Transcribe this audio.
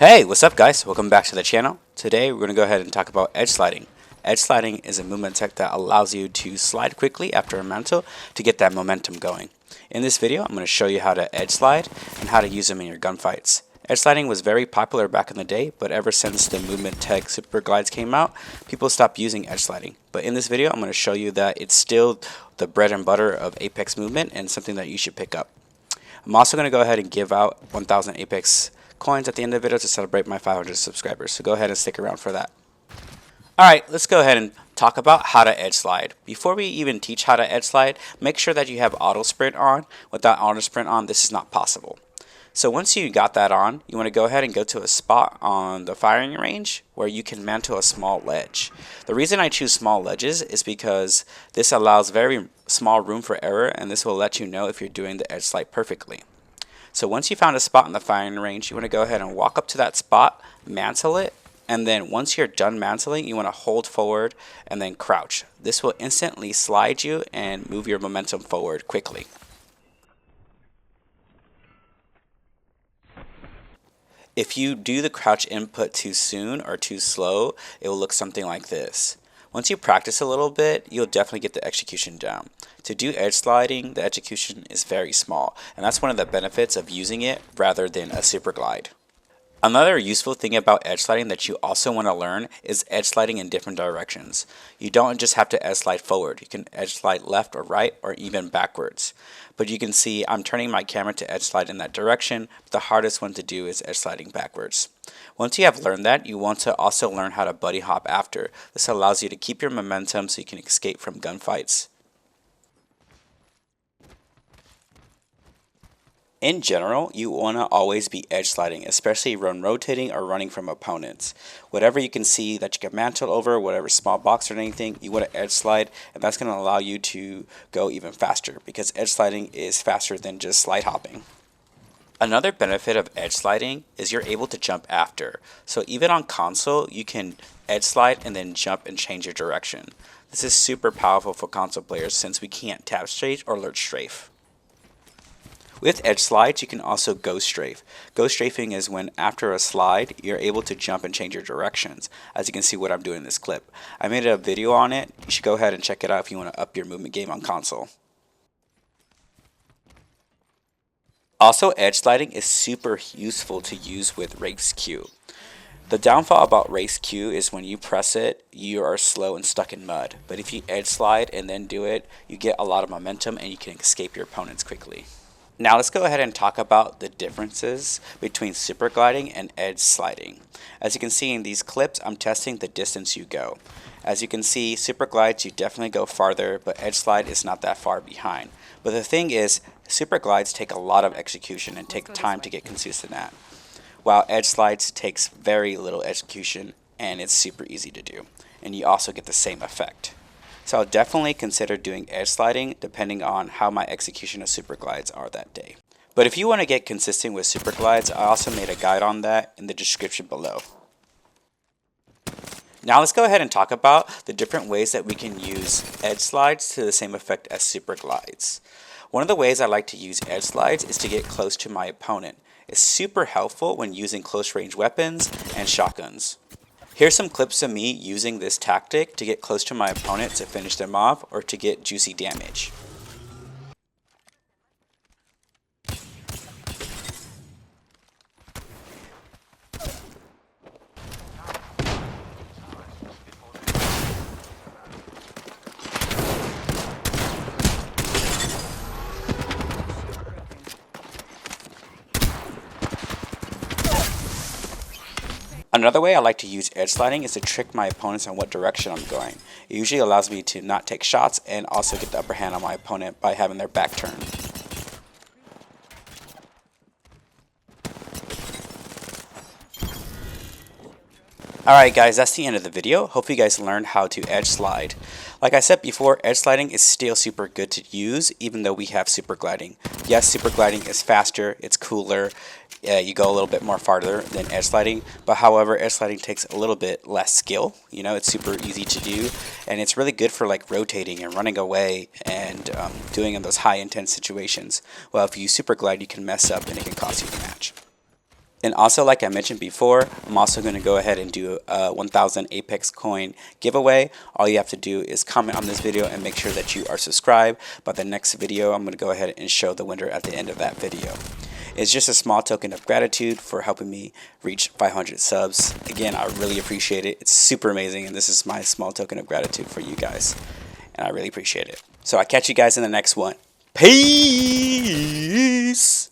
Hey, what's up guys? Welcome back to the channel. Today we're going to go ahead and talk about edge sliding. Edge sliding is a movement tech that allows you to slide quickly after a mantle to get that momentum going. In this video, I'm going to show you how to edge slide and how to use them in your gunfights. Edge sliding was very popular back in the day, but ever since the movement tech super glides came out, people stopped using edge sliding. But in this video, I'm going to show you that it's still the bread and butter of Apex movement and something that you should pick up. I'm also going to go ahead and give out 1,000 Apex coins at the end of the video to celebrate my 500 subscribers, so go ahead and stick around for that. Alright, let's go ahead and talk about how to edge slide. Before we even teach how to edge slide, make sure that you have auto sprint on. Without auto sprint on, this is not possible. So once you got that on, you want to go ahead and go to a spot on the firing range where you can mantle a small ledge. The reason I choose small ledges is because this allows very small room for error, and this will let you know if you're doing the edge slide perfectly. So once you found a spot in the firing range, you want to go ahead and walk up to that spot, mantle it, and then once you're done mantling, you want to hold forward and then crouch. This will instantly slide you and move your momentum forward quickly. If you do the crouch input too soon or too slow, it will look something like this. Once you practice a little bit, you'll definitely get the execution down. To do edge sliding, the execution is very small, and that's one of the benefits of using it rather than a super glide. Another useful thing about edge sliding that you also want to learn is edge sliding in different directions. You don't just have to edge slide forward. You can edge slide left or right or even backwards. But you can see I'm turning my camera to edge slide in that direction, but the hardest one to do is edge sliding backwards. Once you have learned that, you want to also learn how to buddy hop after. This allows you to keep your momentum so you can escape from gunfights. In general, you want to always be edge sliding, especially when rotating or running from opponents. Whatever you can see that you can mantle over, whatever small box or anything, you want to edge slide, and that's going to allow you to go even faster because edge sliding is faster than just slide hopping. Another benefit of edge sliding is you're able to jump after. So even on console, you can edge slide and then jump and change your direction. This is super powerful for console players since we can't tap straight or alert strafe. With edge slides, you can also ghost strafe. Ghost strafing is when after a slide, you're able to jump and change your directions. As you can see what I'm doing in this clip. I made a video on it. You should go ahead and check it out if you want to up your movement game on console. Also, edge sliding is super useful to use with race Q. The downfall about race Q is when you press it, you are slow and stuck in mud. But if you edge slide and then do it, you get a lot of momentum and you can escape your opponents quickly. Now let's go ahead and talk about the differences between super gliding and edge sliding. As you can see in these clips, I'm testing the distance you go. As you can see, super glides, you definitely go farther, but edge slide is not that far behind. But the thing is, super glides take a lot of execution and take time to get consistent at, while edge slides takes very little execution and it's super easy to do. And you also get the same effect. So I'll definitely consider doing edge sliding depending on how my execution of super glides are that day. But if you want to get consistent with super glides, I also made a guide on that in the description below. Now let's go ahead and talk about the different ways that we can use edge slides to the same effect as super glides. One of the ways I like to use edge slides is to get close to my opponent. It's super helpful when using close range weapons and shotguns. Here's some clips of me using this tactic to get close to my opponent to finish them off or to get juicy damage. Another way I like to use edge sliding is to trick my opponents on what direction I'm going. It usually allows me to not take shots and also get the upper hand on my opponent by having their back turned. Alright guys, that's the end of the video. Hope you guys learned how to edge slide. Like I said before, edge sliding is still super good to use even though we have super gliding. Yes, super gliding is faster, it's cooler, you go a little bit more farther than edge sliding, but however, edge sliding takes a little bit less skill. You know, it's super easy to do, and it's really good for like rotating and running away and doing in those high intense situations. Well, if you super glide, you can mess up and it can cost you the match. And also, like I mentioned before, I'm also going to go ahead and do a 1000 Apex coin giveaway. All you have to do is comment on this video and make sure that you are subscribed. By the next video, I'm going to go ahead and show the winner at the end of that video. It's just a small token of gratitude for helping me reach 500 subs. Again, I really appreciate it. It's super amazing, and this is my small token of gratitude for you guys. And I really appreciate it. So I'll catch you guys in the next one. Peace!